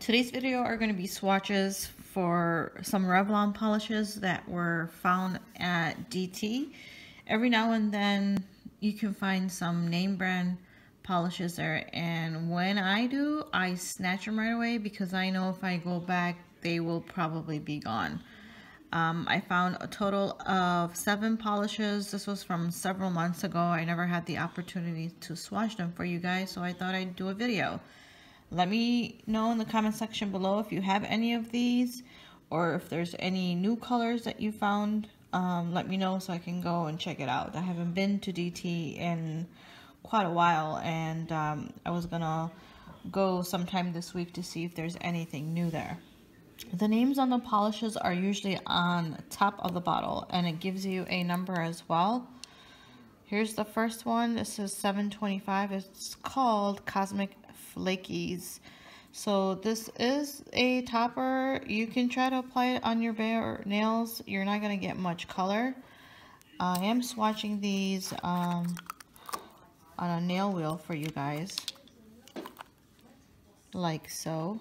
Today's video are going to be swatches for some Revlon polishes that were found at DT. Every now and then you can find some name brand polishes there, and when I do, I snatch them right away because I know if I go back they will probably be gone. I found a total of 7 polishes. This was from several months ago. I never had the opportunity to swatch them for you guys, so I thought I'd do a video. Let me know in the comment section below if you have any of these, or if there's any new colors that you found. Let me know so I can go and check it out. I haven't been to DT in quite a while, and I was gonna go sometime this week to see if there's anything new there. The names on the polishes are usually on top of the bottle, and it gives you a number as well. Here's the first one. This is 725. It's called Cosmic Flakies. So this is a topper. You can try to apply it on your bare nails. You're not going to get much color. I am swatching these on a nail wheel for you guys, like so.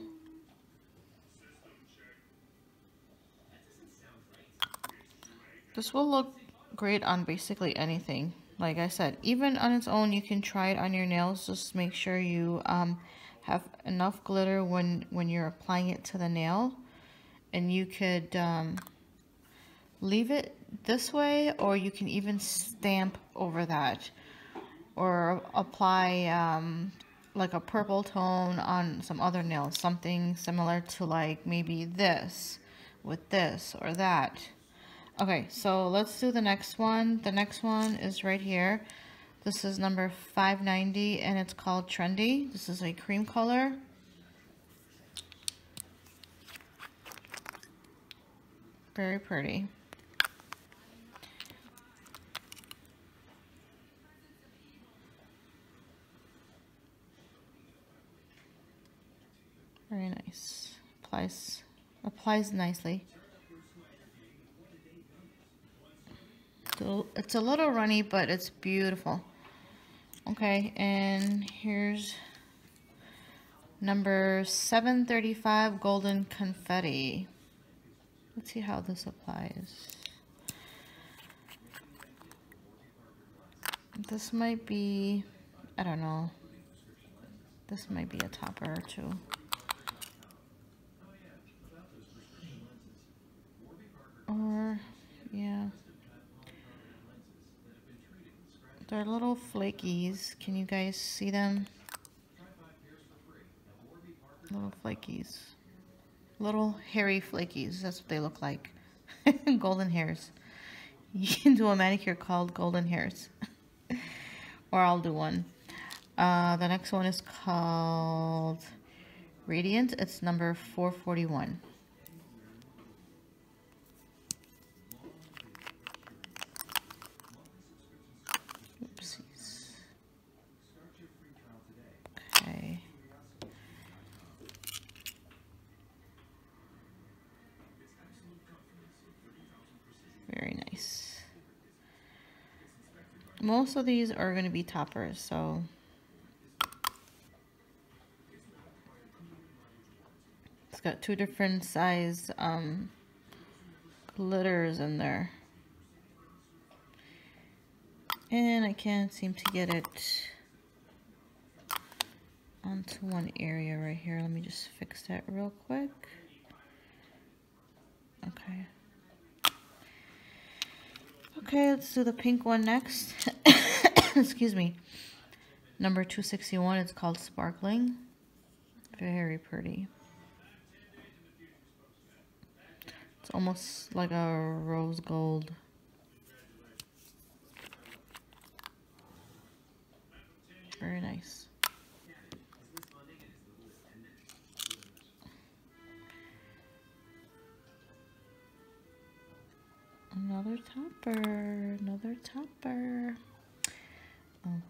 This will look great on basically anything. Like I said, even on its own, you can try it on your nails. Just make sure you have enough glitter when you're applying it to the nail. And you could leave it this way, or you can even stamp over that. Or apply like a purple tone on some other nails. Something similar to like maybe this with this or that. Okay, so let's do the next one. The next one is right here. This is number 590, and it's called Trendy. This is a cream color. Very pretty. Very nice. Applies nicely. So it's a little runny, but it's beautiful. Okay, and here's number 735, Golden Confetti. Let's see how this applies. This might be, I don't know. This might be a topper or two. Or, yeah. They're little flakies. Can you guys see them? Little flakies. Little hairy flakies. That's what they look like. Golden hairs. You can do a manicure called golden hairs. Or I'll do one. The next one is called Radiant. It's number 441. Very nice. Most of these are going to be toppers, so it's got 2 different size glitters in there, and I can't seem to get it onto one area right here. Let me just fix that real quick. Okay. Okay, let's do the pink one next. Excuse me. Number 261, it's called Sparkling. Very pretty. It's almost like a rose gold. Very nice. Another topper.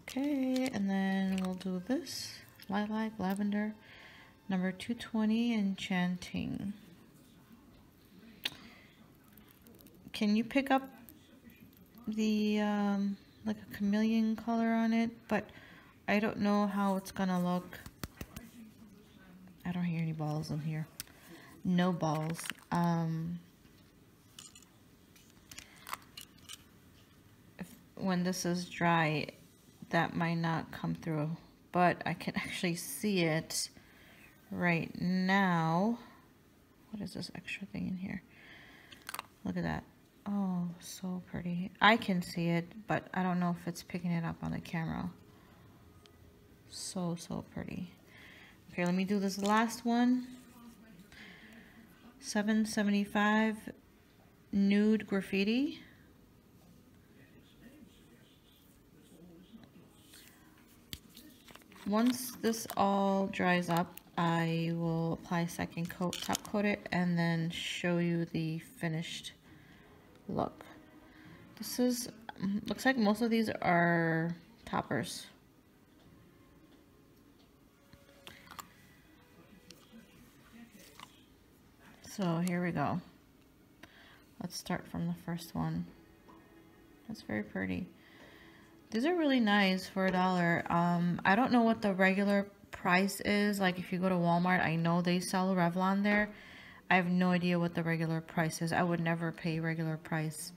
Okay, and then we'll do this. Lilac, Lavender, number 220, Enchanting. Can you pick up the, like a chameleon color on it? But I don't know how it's gonna look. I don't hear anybody. balls in here. No balls. When this is dry, that might not come through, but I can actually see it right now. What is this extra thing in here? Look at that. Oh, so pretty. I can see it, but I don't know if it's picking it up on the camera. So pretty. Okay, let me do this last one. $7.75 Nude Graffiti. Once this all dries up, I will apply a second coat, top coat it, and then show you the finished look. This is, looks like most of these are toppers. So here we go. Let's start from the first one. That's very pretty. These are really nice for $1. I don't know what the regular price is. Like if you go to Walmart, I know they sell Revlon there. I have no idea what the regular price is. I would never pay regular price.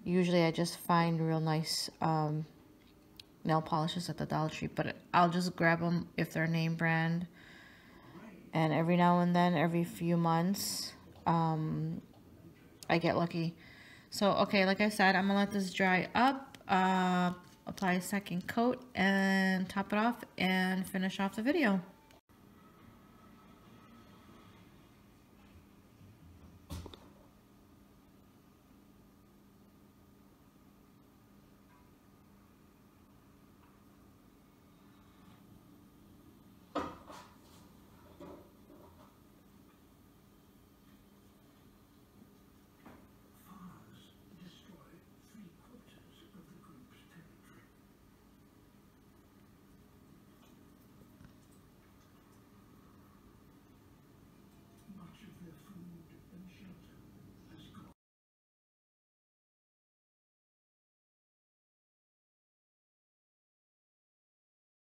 Usually I just find real nice nail polishes at the Dollar Tree, but I'll just grab them if they're name brand. And every now and then, every few months, I get lucky. So, okay, like I said, I'm gonna let this dry up, apply a second coat, and top it off, and finish off the video.